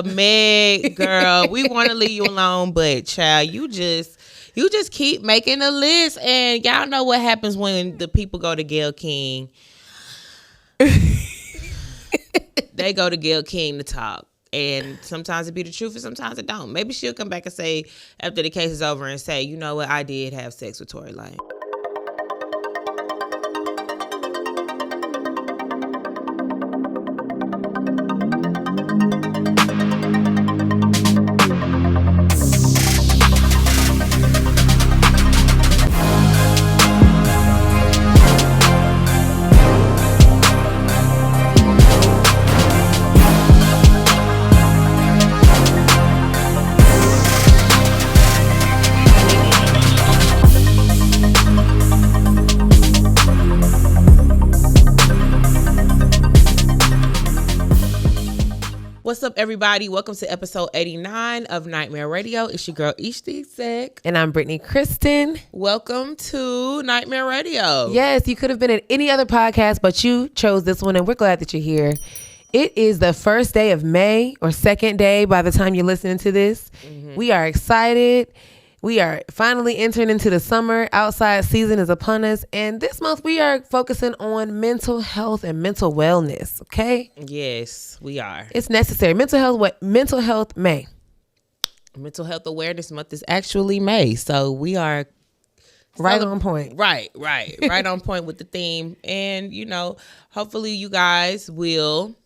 Meg, girl, we want to leave you alone, but child, you just keep making a list, and y'all know what happens when the people go to Gayle King. They go to Gayle King to talk, and sometimes it be the truth, and sometimes it don't. Maybe she'll come back and say after the case is over and say, you know what, I did have sex with Tory Lanez. What's up, everybody? Welcome to episode 89 of Nightmare Radio. It's your girl, Ishti Sek. And I'm Brittany Kristen. Welcome to Nightmare Radio. Yes, you could have been at any other podcast, but you chose this one, and we're glad that you're here. It is the first day of May, or second day by the time you're listening to this. Mm-hmm. We are excited. We are finally entering into the summer. Outside season is upon us. And this month we are focusing on mental health and mental wellness. Okay? Yes, we are. It's necessary. Mental health May. Mental Health Awareness Month is actually May. So we are right on point. Right on point with the theme. And, hopefully you guys will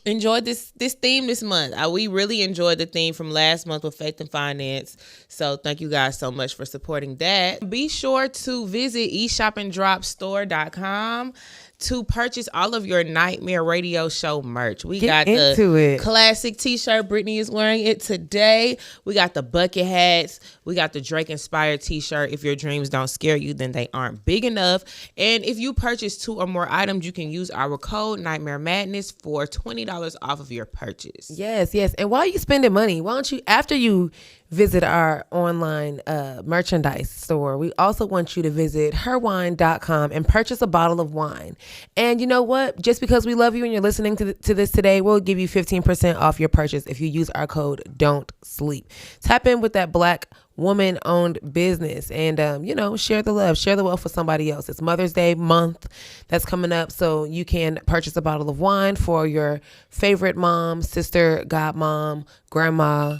enjoyed this theme this month. We really enjoyed the theme from last month with faith and finance. So thank you guys so much for supporting that. Be sure to visit eShopAndDropStore.com to purchase all of your Nightmare Radio Show merch. We got the classic t-shirt. Brittany is wearing it today. We got the bucket hats. We got the Drake inspired t-shirt. If your dreams don't scare you, then they aren't big enough. And if you purchase 2 or more items, you can use our code Nightmare Madness for $20 off of your purchase. Yes. And while you spending money, why don't you, after you visit our online merchandise store, we also want you to visit herwine.com and purchase a bottle of wine. And you know what? Just because we love you and you're listening to this today, we'll give you 15% off your purchase if you use our code Don't Sleep. Tap in with that Black woman-owned business and, share the love, share the wealth with somebody else. It's Mother's Day month that's coming up, so you can purchase a bottle of wine for your favorite mom, sister, godmom, grandma,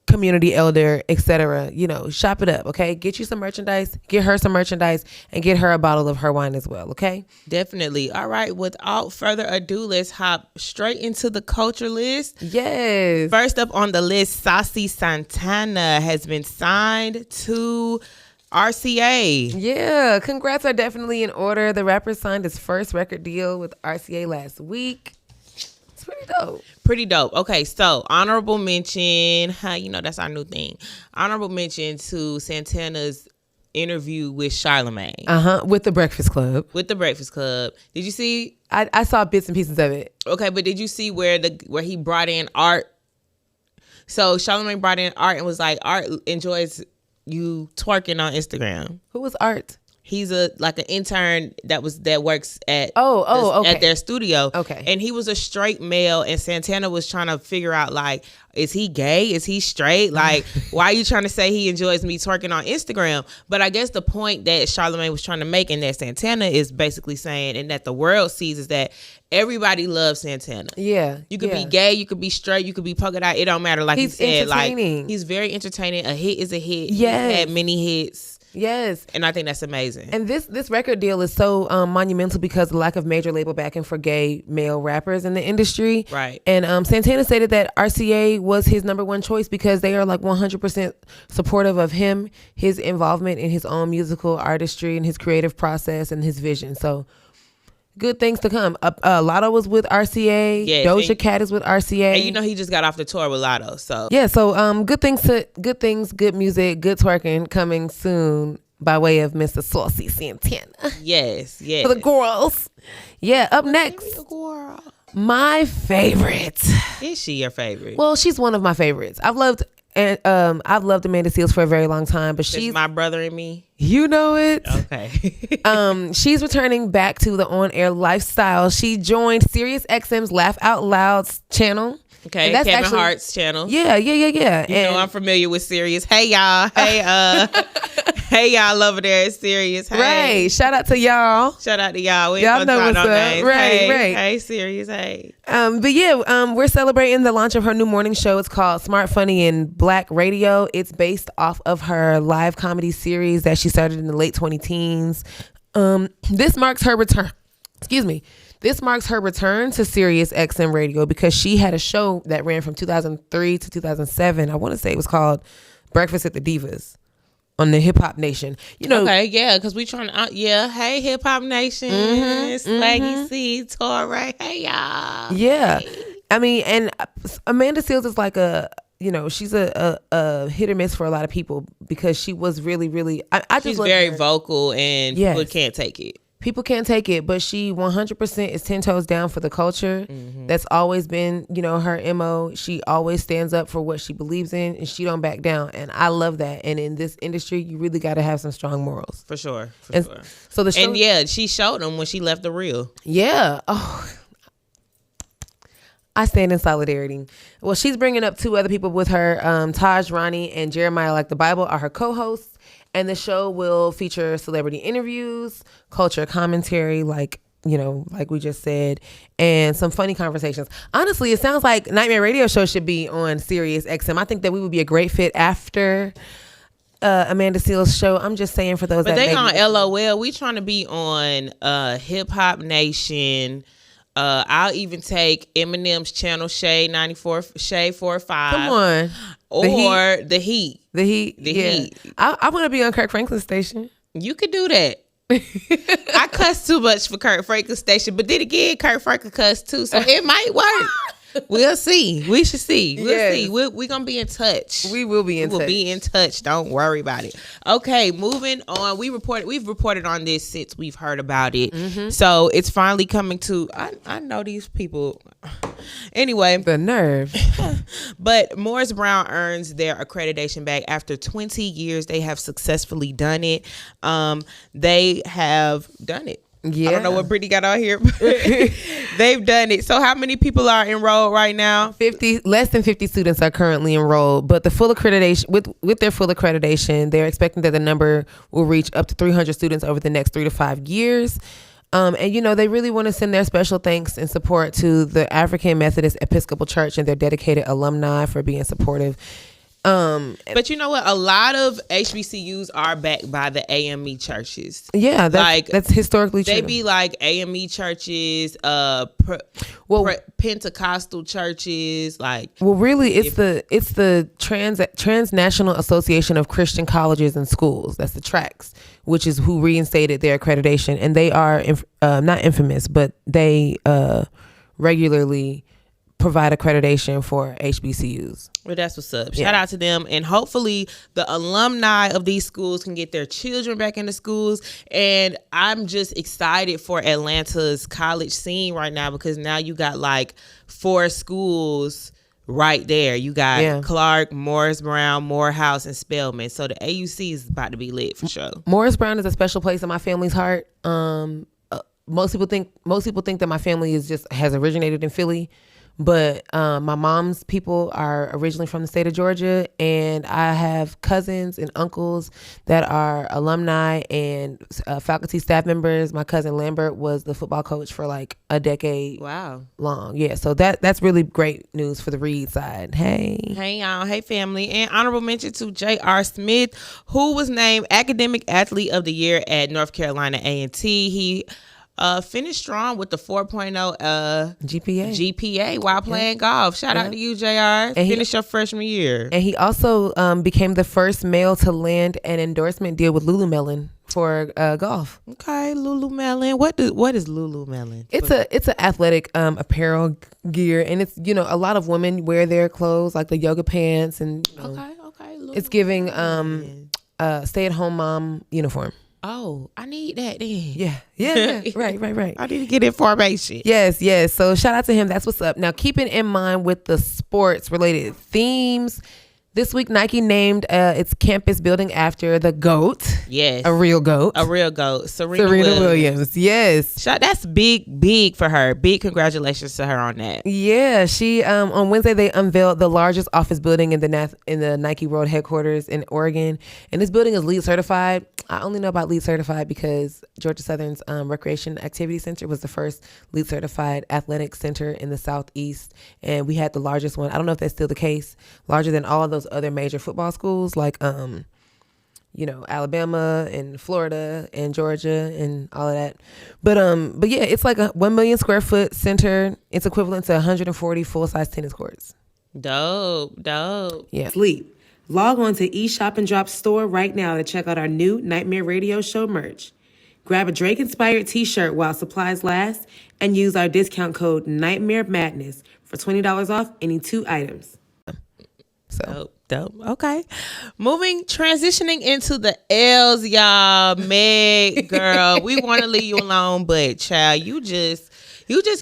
community elder, etc. Shop it up, okay? Get you some merchandise, get her some merchandise, and get her a bottle of her wine as well, okay? Definitely. All right, without further ado, let's hop straight into the culture list. Yes. First up on the list, Saucy Santana has been signed to RCA. Yeah, congrats are definitely in order. The rapper signed his first record deal with RCA last week. It's pretty dope. Okay, so honorable mention, that's our new thing. Honorable mention to Santana's interview with Charlamagne. With The Breakfast Club. Did you see? I saw bits and pieces of it. Okay, but did you see where he brought in Art? So Charlamagne brought in Art and was like, Art enjoys you twerking on Instagram. Who was Art? He's an intern that works at okay. at their studio. Okay. And he was a straight male, and Santana was trying to figure out, like, is he gay? Is he straight? Like, why are you trying to say he enjoys me twerking on Instagram? But I guess the point that Charlamagne was trying to make and that Santana is basically saying and that the world sees is that everybody loves Santana. Yeah. You could be gay, you could be straight, you could be polka dot. It don't matter. Like he's he said, entertaining. Like, he's very entertaining. A hit is a hit. Yes. He's had many hits. Yes. And I think that's amazing. And this record deal is so monumental because of the lack of major label backing for gay male rappers in the industry. Right. And Santana stated that RCA was his number one choice because they are like 100% supportive of him, his involvement in his own musical artistry and his creative process and his vision. So good things to come. Lotto was with RCA. Yeah, Doja Cat is with RCA. And he just got off the tour with Lotto. So yeah, so good things, good music, good twerking coming soon by way of Mr. Saucy Santana. Yes. For the girls. Yeah, up next. My favorite. Is she your favorite? Well, she's one of my favorites. I've loved Amanda Seales for a very long time, but she's My Brother and Me. You know it. Okay. She's returning back to the on-air lifestyle. She joined SiriusXM's Laugh Out Loud's channel Okay, Kevin actually, Hart's channel. Yeah. You know I'm familiar with Sirius. Hey y'all. Hey y'all over there at Sirius. Hey. Right. Shout out to y'all. We y'all know what's up. Names. Right. Hey Sirius. Hey. But yeah, we're celebrating the launch of her new morning show. It's called Smart, Funny, and Black Radio. It's based off of her live comedy series that she started in the late 2010s. This marks her return. This marks her return to Sirius XM Radio because she had a show that ran from 2003 to 2007. I want to say it was called Breakfast at the Divas on the Hip Hop Nation. Okay, yeah, because we trying to, hey, Hip Hop Nation, Swaggy C, Torre, hey, y'all. Yeah. Hey. I mean, and Amanda Seales is like she's a hit or miss for a lot of people because she was really, really, she's very vocal and people can't take it. People can't take it, but she 100% is 10 toes down for the culture. That's always been, her MO. She always stands up for what she believes in and she don't back down. And I love that. And in this industry, you really got to have some strong morals. For sure. So the show, and she showed them when she left the Real. Yeah. Oh, I stand in solidarity. Well, she's bringing up 2 other people with her. Taj Ronnie and Jeremiah Like the Bible are her co-hosts. And the show will feature celebrity interviews, culture commentary, like we just said, and some funny conversations. Honestly, it sounds like Nightmare Radio Show should be on Sirius XM. I think that we would be a great fit after Amanda Seales' show. I'm just saying for those but they on LOL. We trying to be on Hip Hop Nation. I'll even take Eminem's channel, Shade 94, Shade 45. Come on. Or The Heat. The Heat. I want to be on Kirk Franklin's station. You could do that. I cuss too much for Kirk Franklin's station, but then again, Kirk Franklin cuss too, so it might work. We'll see. We should see. We'll see. We're going to be in touch. We will be in touch. We'll be in touch. Don't worry about it. Okay, moving on. We've reported on this since we've heard about it. So it's finally coming to, I know these people. Anyway. The nerve. But Morris Brown earns their accreditation back after 20 years. They have successfully done it. They have done it. Yeah. I don't know what Brittany got on here, but they've done it. So how many people are enrolled right now? 50, less than 50 students are currently enrolled, but the full accreditation, with their full accreditation, they're expecting that the number will reach up to 300 students over the next 3 to 5 years. And they really want to send their special thanks and support to the African Methodist Episcopal Church and their dedicated alumni for being supportive. But you know what? A lot of HBCUs are backed by the AME churches. Yeah, that's historically true. They be like AME churches, Pentecostal churches, like. Well, really, it's the Transnational Association of Christian Colleges and Schools. That's the TRACS, which is who reinstated their accreditation, and they are not infamous, but they regularly provide accreditation for HBCUs. Well, that's what's up. Shout out to them. And hopefully the alumni of these schools can get their children back into schools. And I'm just excited for Atlanta's college scene right now because now you got like 4 schools right there. You got Clark, Morris Brown, Morehouse, and Spelman. So the AUC is about to be lit for sure. Morris Brown is a special place in my family's heart. Most people think that my family has originated in Philly. But my mom's people are originally from the state of Georgia, and I have cousins and uncles that are alumni and faculty staff members. My cousin Lambert was the football coach for like a decade. Wow. Long. Yeah, so that's really great news for the Reed side. Hey y'all. Hey family. And honorable mention to J.R. Smith, who was named Academic Athlete of the Year at North Carolina A&T. He finished strong with the 4.0 GPA while playing golf. Shout out to you, JR. Finish your freshman year. And he also became the first male to land an endorsement deal with Lululemon for golf. Okay, Lululemon. What is Lululemon? It's an athletic apparel gear, and it's a lot of women wear their clothes like the yoga pants and okay. It's giving stay-at-home mom uniform. Oh, I need that then. Yeah. Right. I need to get information. Yes. So shout out to him. That's what's up. Now, keeping in mind with the sports related themes, This week, Nike named its campus building after the GOAT. Yes. A real GOAT. A real GOAT. Serena Williams. Yes. That's big for her. Big congratulations to her on that. Yeah. She on Wednesday, they unveiled the largest office building in the Nike World headquarters in Oregon. And this building is LEED certified. I only know about LEED certified because Georgia Southern's Recreation Activity Center was the first LEED certified athletic center in the Southeast. And we had the largest one. I don't know if that's still the case. Larger than all of those other major football schools like Alabama and Florida and Georgia and all of that. But yeah, it's like a 1 million square foot center. It's equivalent to 140 full-size tennis courts. Dope. Yeah. Sleep. Log on to eShop and Drop store right now to check out our new Nightmare Radio Show merch. Grab a Drake-inspired t-shirt while supplies last and use our discount code Nightmare Madness for $20 off any 2 items. So dope. Okay. Transitioning into the L's, y'all. Meg, girl, we want to leave you alone, but child, you just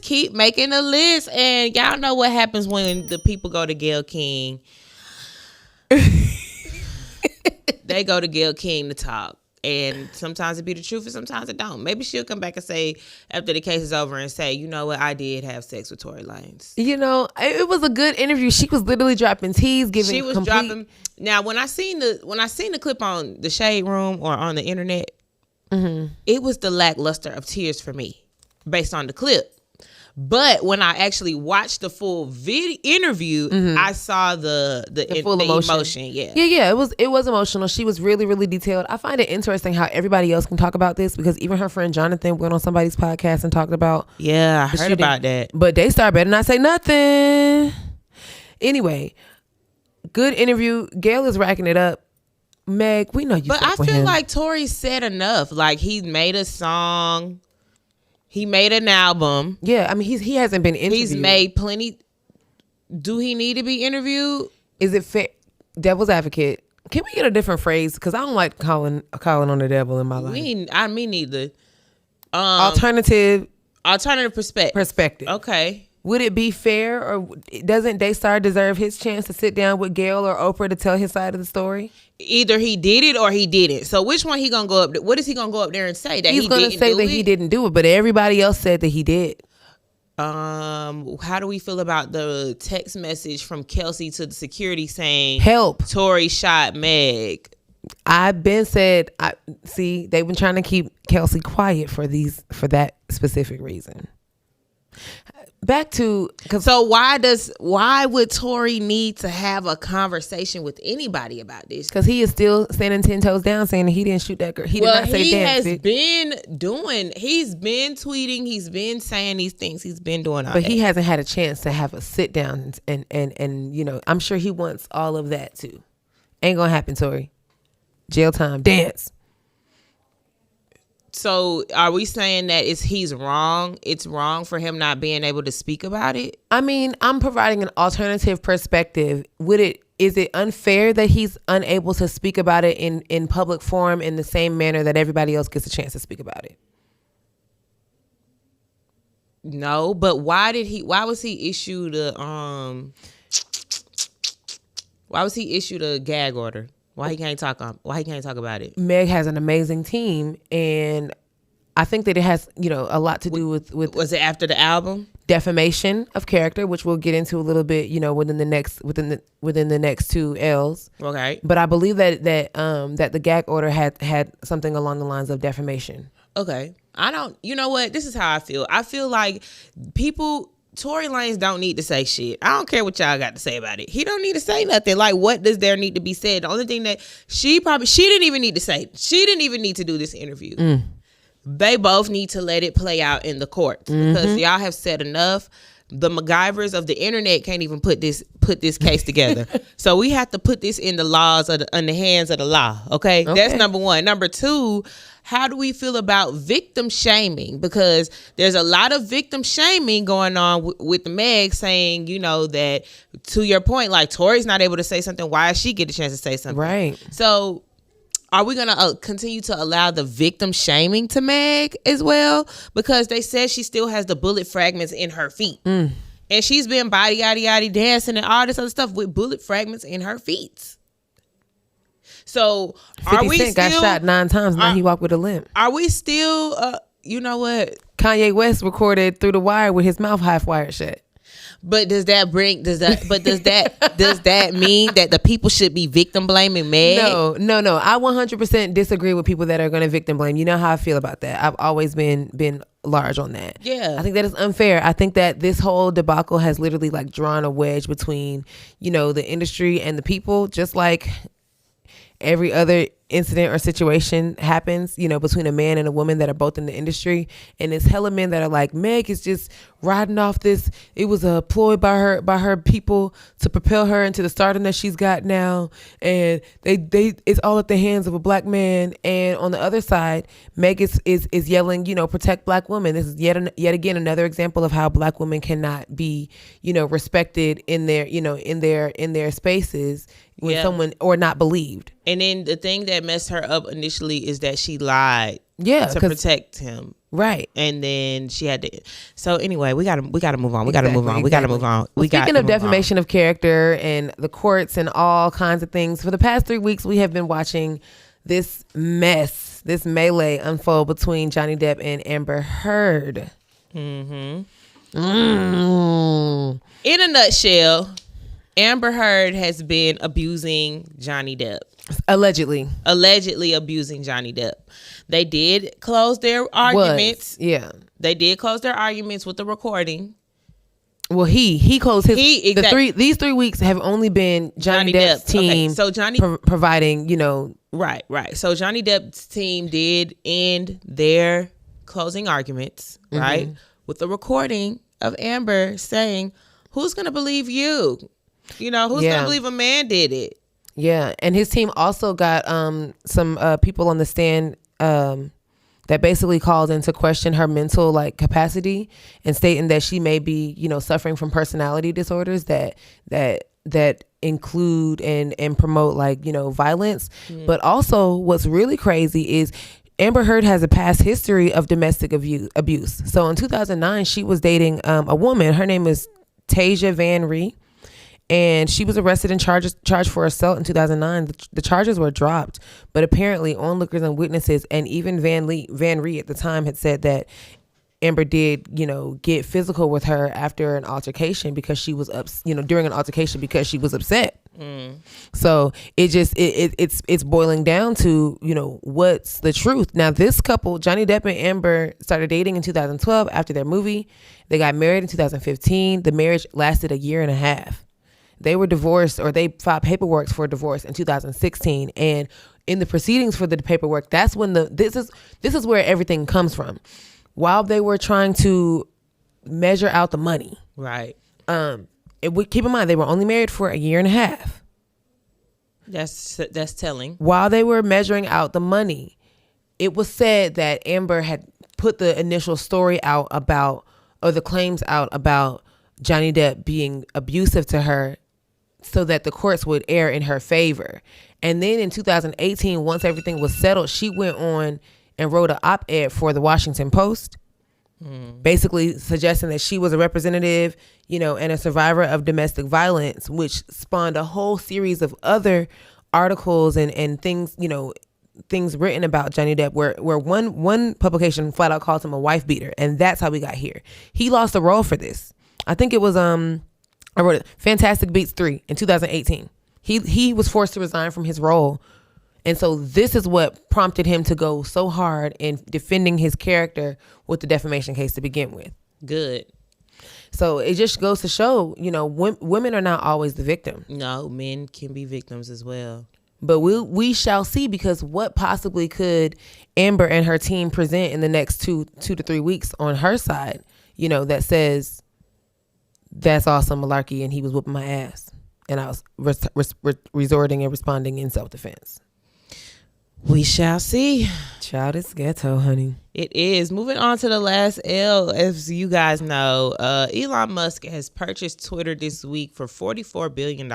keep making a list, and y'all know what happens when the people go to Gayle King. They go to Gayle King to talk. And sometimes it be the truth and sometimes it don't. Maybe she'll come back and say, after the case is over, and say, you know what, I did have sex with Tory Lanez. It was a good interview. She was literally dropping teas, dropping. Now, when I seen the clip on the Shade Room or on the internet, it was the lackluster of tears for me, based on the clip. But when I actually watched the full interview, I saw the full emotion. Yeah. It was emotional. She was really, really detailed. I find it interesting how everybody else can talk about this, because even her friend Jonathan went on somebody's podcast and talked about. Yeah, I heard about that. But Daystar better not say nothing. Anyway, good interview. Gayle is racking it up. Meg, we know you. But I feel like Tory said enough. Like, he made a song. He made an album. Yeah, I mean, he hasn't been interviewed. He's made plenty. Do he need to be interviewed? Is it fair? Devil's advocate. Can we get a different phrase? Because I don't like calling on the devil in my life. Me neither. Alternative perspective. Okay. Would it be fair, or doesn't Daystar deserve his chance to sit down with Gayle or Oprah to tell his side of the story? Either he did it or he didn't. So which one he gonna go up? What is he gonna go up there and say? That he's gonna say that he didn't do it, but everybody else said that he did. How do we feel about the text message from Kelsey to the security saying, "Help! Tory shot Meg"? I've been said. They've been trying to keep Kelsey quiet for that specific reason. Back to so why would Tory need to have a conversation with anybody about this? Because he is still standing 10 toes down, saying that he didn't shoot that girl. He did not say that. He's been tweeting, he's been saying these things, he's been doing all but that. He hasn't had a chance to have a sit down and I'm sure he wants all of that too. Ain't gonna happen, Tory. Jail time, dance. So are we saying that he's wrong? It's wrong for him not being able to speak about it? I mean, I'm providing an alternative perspective. Is it unfair that he's unable to speak about it in public forum in the same manner that everybody else gets a chance to speak about it? No, but why was he issued a gag order? Why he can't talk about it? Meg has an amazing team, and I think that it has, a lot to do with. Was it after the album? Defamation of character, which we'll get into a little bit, within the next 2 L's. Okay. But I believe that the gag order had something along the lines of defamation. Okay. You know what? This is how I feel. I feel like Tory Lanez don't need to say shit. I don't care what y'all got to say about it. He don't need to say nothing. Like, what does there need to be said? The only thing that she didn't even need to say. She didn't even need to do this interview. They both need to let it play out in the courts because y'all have said enough. The MacGyvers of the internet can't even put this case together. So we have to put this in the hands of the law. Okay? That's number one. Number two, how do we feel about victim shaming? Because there's a lot of victim shaming going on with Meg saying, that to your point, like Tory's not able to say something. Why does she get a chance to say something? Right. So are we going to continue to allow the victim shaming to Meg as well? Because they said she still has the bullet fragments in her feet. And And she's been body yaddy dancing and all this other stuff with bullet fragments in her feet. So 50 Cent got shot 9 times, now he walked with a limp. Are we still, you know what? Kanye West recorded Through the Wire with his mouth half wired shut. But does that mean that the people should be victim blaming Meg? No. I 100% disagree with people that are going to victim blame. You know how I feel about that. I've always been large on that. Yeah. I think that is unfair. I think that this whole debacle has literally like drawn a wedge between, the industry and the people, just like every other incident or situation happens, between a man and a woman that are both in the industry. And it's hella men that are like, Meg is just riding off this. It was a ploy by her people to propel her into the stardom that she's got now. And it's all at the hands of a black man. And on the other side, Meg is yelling, protect black women. This is yet again another example of how black women cannot be, respected in their, in their spaces when someone, or not believed. And then the thing that messed her up initially is that she lied to protect him. Right. And then she had to. So anyway, we gotta move on. We gotta move on. Speaking of defamation of character and the courts and all kinds of things, for the past 3 weeks, we have been watching this mess, this melee unfold between Johnny Depp and Amber Heard. In a nutshell, Amber Heard has been abusing Johnny Depp. Allegedly abusing Johnny Depp. They did close their arguments. They did close their arguments with the recording. Well, he closed his. These 3 weeks have only been Johnny Depp's team. Okay, so Johnny providing, Right. So Johnny Depp's team did end their closing arguments, right, with the recording of Amber saying, "Who's gonna believe you? Who's gonna believe a man did it?" Yeah, and his team also got some people on the stand that basically called into question her mental capacity and stating that she may be suffering from personality disorders that include and promote violence. But also, what's really crazy is Amber Heard has a past history of domestic abuse. So in 2009, she was dating a woman. Her name is Tasia Van Ree. And she was arrested and charged for assault in 2009. The charges were dropped, but apparently onlookers and witnesses, and even Van Ree at the time, had said that Amber did, get physical with her after an altercation because she was during an altercation because she was upset. So it's boiling down to what's the truth. Now this couple, Johnny Depp and Amber, started dating in 2012 after their movie. They got married in 2015. The marriage lasted a year and a half. They were divorced, or they filed paperwork for divorce in 2016. And in the proceedings for the paperwork, that's when this is where everything comes from. While they were trying to measure out the money, right? Keep in mind they were only married for a year and a half. That's telling. While they were measuring out the money, it was said that Amber had put the initial story out about, or the claims out about, Johnny Depp being abusive to her, so that the courts would err in her favor. And then in 2018, once everything was settled, she went on and wrote an op-ed for the Washington Post, basically suggesting that she was a representative, and a survivor of domestic violence, which spawned a whole series of other articles and things, things written about Johnny Depp, where one publication flat out called him a wife beater. And that's how we got here. He lost a role for this. I think it was, I wrote it, Fantastic Beasts 3 in 2018. He was forced to resign from his role. And so this is what prompted him to go so hard in defending his character with the defamation case to begin with. Good. So it just goes to show, women are not always the victim. No, men can be victims as well. But we shall see, because what possibly could Amber and her team present in the next 2 to 3 weeks on her side, that says, that's all some malarkey and he was whooping my ass and I was resorting and responding in self-defense. We shall see. Child, it's ghetto, honey. It is. Moving on to the last L, as you guys know, Elon Musk has purchased Twitter this week for $44 billion.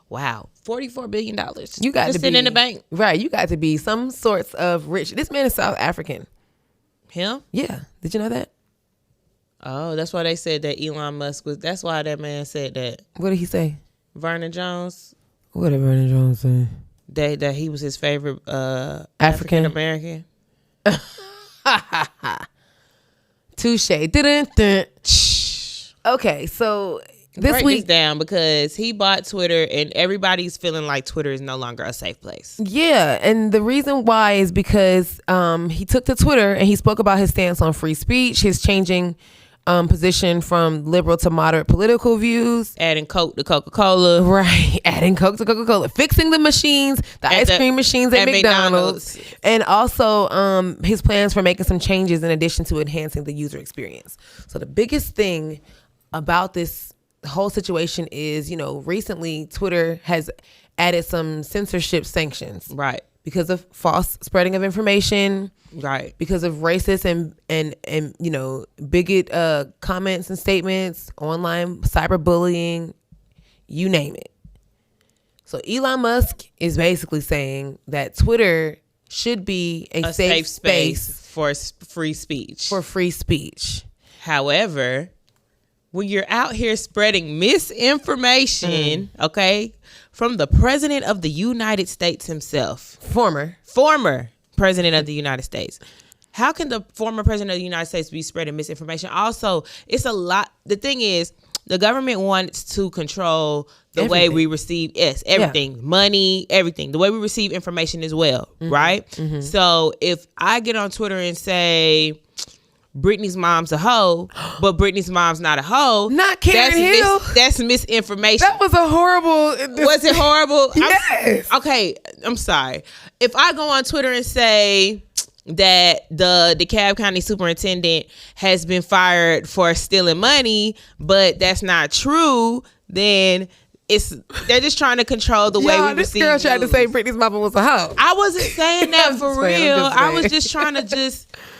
Wow. $44 billion. You got to be in the bank. Right. You got to be some sorts of rich. This man is South African. Him? Yeah. Did you know that? Oh, that's why they said that Elon Musk was. That's why that man said that. What did he say? Vernon Jones. What did Vernon Jones say? That he was his favorite African American. Touche. Okay, so break this down, because he bought Twitter and everybody's feeling like Twitter is no longer a safe place. Yeah, and the reason why is because he took to Twitter and he spoke about his stance on free speech, his changing position from liberal to moderate political views. Adding Coke to Coca-Cola. Right, adding Coke to Coca-Cola. Fixing the machines, the ice cream machines at McDonald's. And also his plans for making some changes in addition to enhancing the user experience. So the biggest thing about this whole situation is, recently Twitter has added some censorship sanctions. Right. Because of false spreading of information. Right. Because of racist and bigot comments and statements, online cyberbullying, you name it. So Elon Musk is basically saying that Twitter should be a safe space for free speech. For free speech. However, when you're out here spreading misinformation, okay, from the president of the United States himself. Former president of the United States. How can the former president of the United States be spreading misinformation? Also, it's a lot. The thing is, the government wants to control the way we receive, everything, money, everything, the way we receive information as well, right? Mm-hmm. So if I get on Twitter and say, Britney's mom's a hoe, but Britney's mom's not a hoe. Not Karen Hill. That's misinformation. That was a horrible. Was it horrible? Yes. I'm sorry. If I go on Twitter and say that the DeKalb County superintendent has been fired for stealing money, but that's not true, then they're just trying to control the way we receive. This girl tried to say Britney's mama was a hoe. I wasn't saying that for real. I was just trying to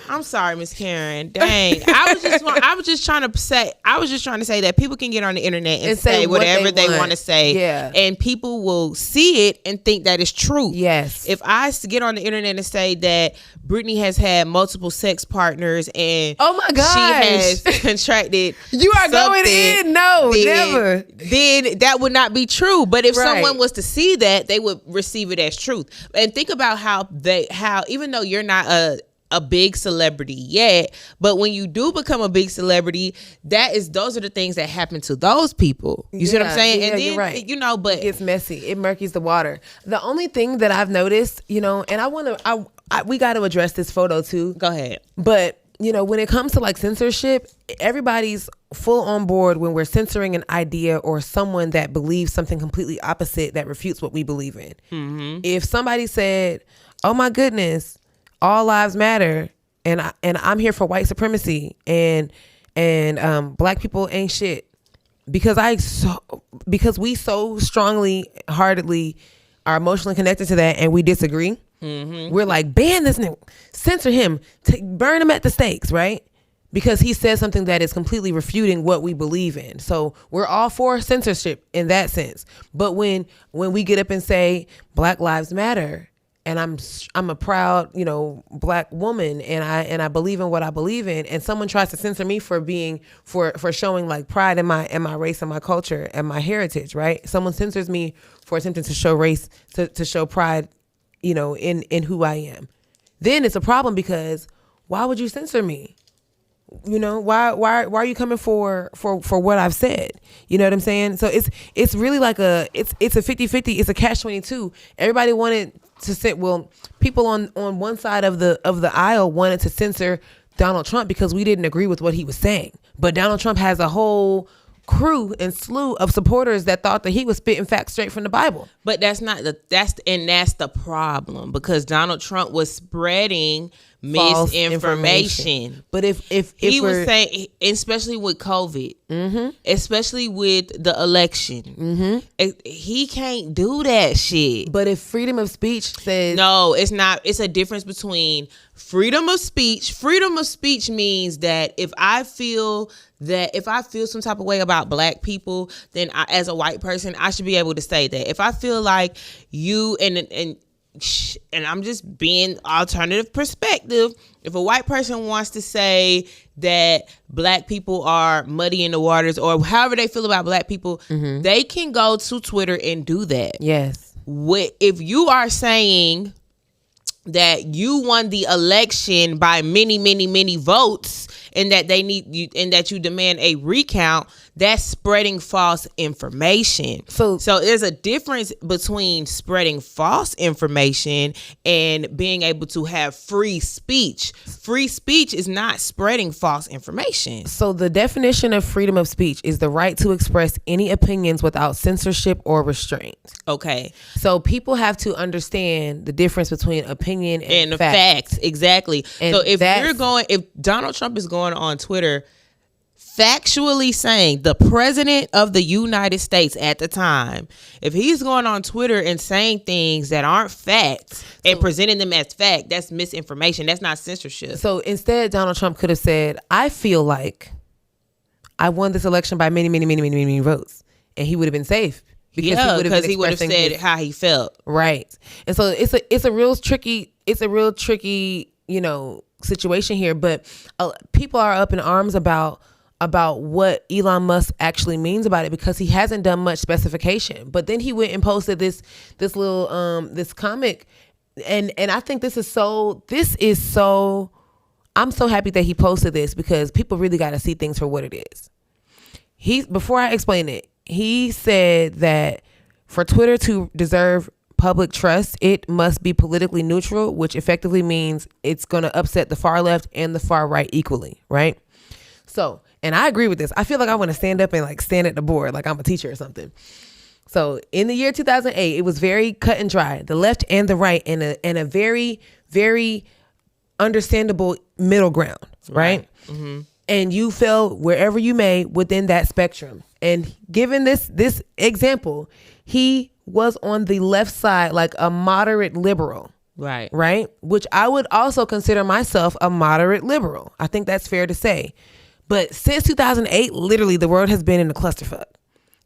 I'm sorry, Miss Karen. Dang. I was just trying to say that people can get on the internet and say whatever they want to say. Yeah. And people will see it and think that it's true. Yes. If I get on the internet and say that Britney has had multiple sex partners and oh my gosh, she has contracted you are going in. No, never. Then that would not be true. But if someone was to see that, they would receive it as truth. And think about how even though you're not a big celebrity yet, but when you do become a big celebrity, those are the things that happen to those people. You see what I'm saying? Yeah, and then, you're right. But it's messy. It murkies the water. The only thing that I've noticed, and we got to address this photo too. Go ahead. But when it comes to like censorship, everybody's full on board when we're censoring an idea or someone that believes something completely opposite that refutes what we believe in. Mm-hmm. If somebody said, "Oh my goodness, all lives matter," and I'm here for white supremacy and black people ain't shit, because we so strongly, heartedly are emotionally connected to that and we disagree. Mm-hmm. We're like, ban this nigga, censor him, burn him at the stakes, right? Because he says something that is completely refuting what we believe in. So we're all for censorship in that sense. But when we get up and say Black Lives Matter, and I'm a proud, black woman, and I believe in what I believe in, and someone tries to censor me for showing like pride in my race and my culture and my heritage, right? Someone censors me for attempting to show race, to show pride, in who I am. Then it's a problem, because why would you censor me? Why are you coming for what I've said? You know what I'm saying? So it's really like it's a 50-50. It's a catch-22. Everybody wanted to people on one side of the aisle wanted to censor Donald Trump because we didn't agree with what he was saying. But Donald Trump has a whole crew and slew of supporters that thought that he was spitting facts straight from the Bible. But that's the problem, because Donald Trump was spreading misinformation. But if he was saying, especially with COVID, mm-hmm. especially with the election, mm-hmm. He can't do that shit. But if freedom of speech says no, it's not. It's a difference between freedom of speech. Freedom of speech means that if I feel some type of way about black people, then as a white person, I should be able to say that. If I feel like you and and I'm just being alternative perspective. If a white person wants to say that black people are muddy in the waters or however they feel about black people, they can go to Twitter and do that. Yes. If you are saying that you won the election by many, many, many votes and that they need you and that you demand a recount, that's spreading false information. So there's a difference between spreading false information and being able to have free speech. Free speech is not spreading false information. So the definition of freedom of speech is the right to express any opinions without censorship or restraint. Okay. So people have to understand the difference between opinion and the facts. Exactly. And so if Donald Trump is going on Twitter factually saying, the president of the United States at the time, if he's going on Twitter and saying things that aren't facts and presenting them as fact, that's misinformation. That's not censorship. So instead, Donald Trump could have said, I feel like I won this election by many, many, many, many, many votes. And he would have been safe. Because he would have said how he felt. Right. And so it's a real tricky, situation here. But people are up in arms about what Elon Musk actually means about it, because he hasn't done much specification. But then he went and posted this comic, and I think this is so I'm so happy that he posted this, because people really got to see things for what it is. Before I explain it, he said that for Twitter to deserve public trust, it must be politically neutral, which effectively means it's going to upset the far left and the far right equally, right? So, and I agree with this. I feel like I want to stand up and stand at the board like I'm a teacher or something. So in the year 2008, it was very cut and dry, the left and the right, and a very, very understandable middle ground, right? Mm-hmm. And you fell wherever you may within that spectrum. And given this example, he was on the left side, like a moderate liberal. Right. Right? Which I would also consider myself a moderate liberal. I think that's fair to say. But since 2008, literally the world has been in a clusterfuck.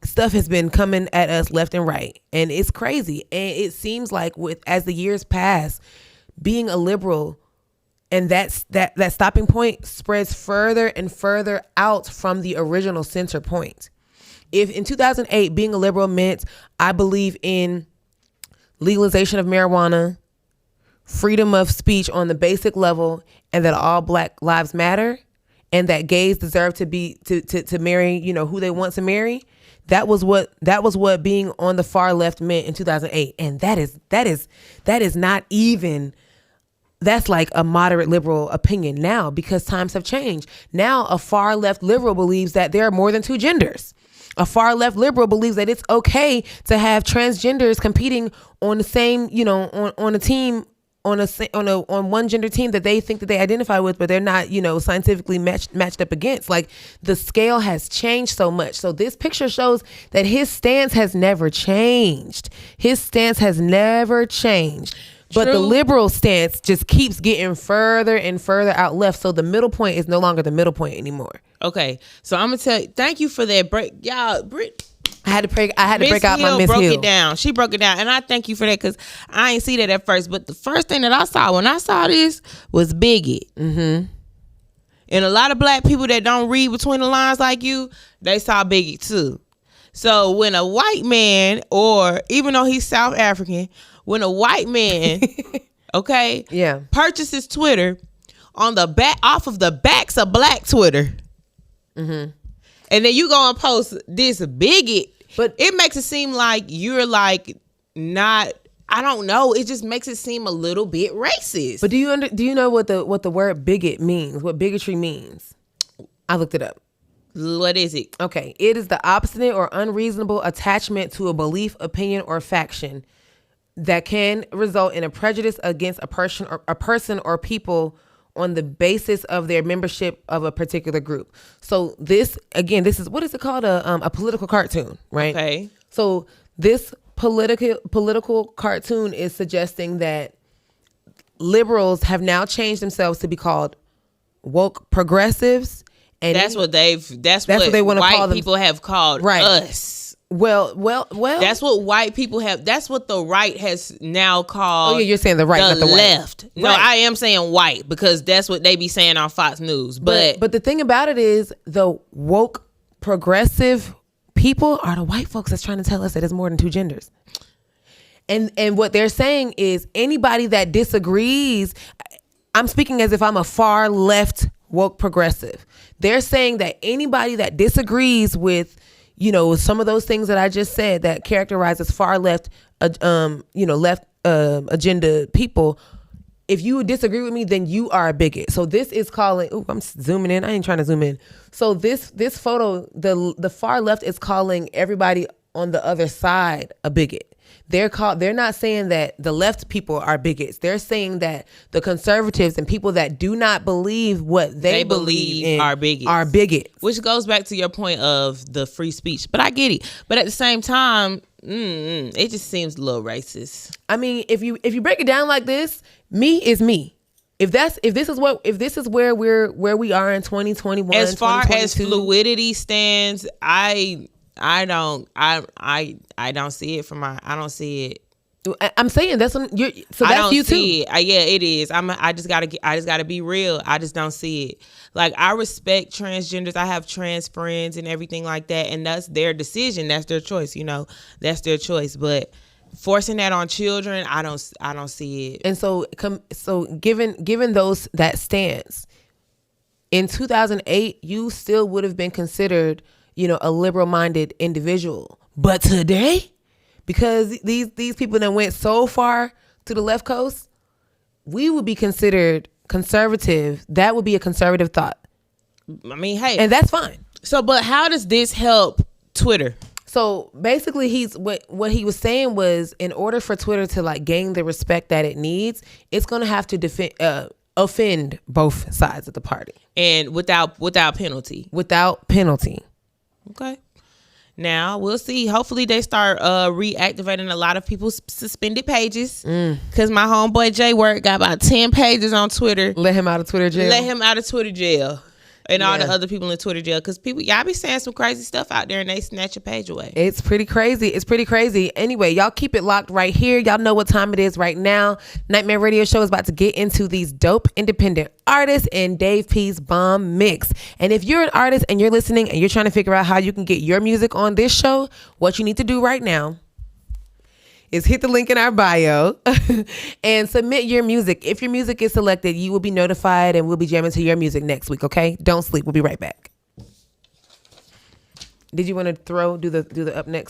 Stuff has been coming at us left and right. And it's crazy. And it seems like as the years pass, being a liberal and that stopping point spreads further and further out from the original center point. If in 2008, being a liberal meant I believe in legalization of marijuana, freedom of speech on the basic level, and that all black lives matter, and that gays deserve to marry, who they want to marry, that was what being on the far left meant in 2008. And that is not even. That's like a moderate liberal opinion now, because times have changed. Now, a far left liberal believes that there are more than two genders. A far left liberal believes that it's okay to have transgenders competing on the same, on a team, on one gender team that they think that they identify with, but they're not, scientifically matched up against. Like, the scale has changed so much. So this picture shows that his stance has never changed. But the liberal stance just keeps getting further and further out left. So the middle point is no longer the middle point anymore. Okay. So I'm going to tell you, thank you for that break. Y'all, I had to break out my Miss broke Hill. It down. She broke it down. And I thank you for that, because I ain't see that at first. But the first thing that I saw when I saw this was bigot. Mm-hmm. And a lot of black people that don't read between the lines like you, they saw bigot too. So when a white man, or even though he's South African, when a white man, okay, yeah, purchases Twitter on the back off of the backs of black Twitter, mm-hmm. and then you go and post this bigot, but it makes it seem like you're not. I don't know. It just makes it seem a little bit racist. But do you know what the word bigot means? What bigotry means? I looked it up. What is it? Okay, it is the obstinate or unreasonable attachment to a belief, opinion, or faction that can result in a prejudice against a person or people on the basis of their membership of a particular group. So this is, what is it called? A political cartoon, right? Okay. So this political cartoon is suggesting that liberals have now changed themselves to be called woke progressives. And that's what they want to call them. White people have called us. Well. That's what white people have. That's what the right has now called. Oh yeah, you're saying the right, not the left. White. No, I am saying white because that's what they be saying on Fox News. But the thing about it is the woke progressive people are the white folks that's trying to tell us that it's more than two genders. And what they're saying is anybody that disagrees, I'm speaking as if I'm a far left woke progressive. They're saying that anybody that disagrees with, some of those things that I just said that characterize as far left, left agenda people, if you disagree with me, then you are a bigot. So this is calling, I'm zooming in. I ain't trying to zoom in. So this photo, the far left is calling everybody on the other side a bigot. They're not saying that the left people are bigots. They're saying that the conservatives and people that do not believe what they believe in are bigots. Which goes back to your point of the free speech. But I get it. But at the same time, it just seems a little racist. I mean, if you break it down like this, me is me. If this is where we are in 2021, as far as fluidity stands, I don't see it I don't see it. I'm saying that's you too. See it. Yeah, it is. I just gotta be real. I just don't see it. Like, I respect transgenders. I have trans friends and everything like that, and that's their decision. That's their choice. That's their choice. But forcing that on children, I don't see it. And so given those that stance, in 2008, you still would have been considered, a liberal-minded individual. But today, because these people that went so far to the left coast, we would be considered conservative. That would be a conservative thought. I mean, hey. And that's fine. So, but how does this help Twitter? So basically, what he was saying was, in order for Twitter to gain the respect that it needs, it's going to have to offend both sides of the party, and without penalty. Without penalty. Okay. Now we'll see. Hopefully they start reactivating a lot of people's suspended pages. Because my homeboy Jay Work got about 10 pages on Twitter. Let him out of Twitter jail. And all the other people in Twitter jail, because y'all be saying some crazy stuff out there and they snatch your page away. It's pretty crazy. Anyway, y'all keep it locked right here. Y'all know what time it is right now. Nightmare Radio Show is about to get into these dope independent artists and Dave P's bomb mix. And if you're an artist and you're listening and you're trying to figure out how you can get your music on this show, what you need to do right now is hit the link in our bio and submit your music. If your music is selected, you will be notified and we'll be jamming to your music next week, okay? Don't sleep. We'll be right back. Did you want to do the up next?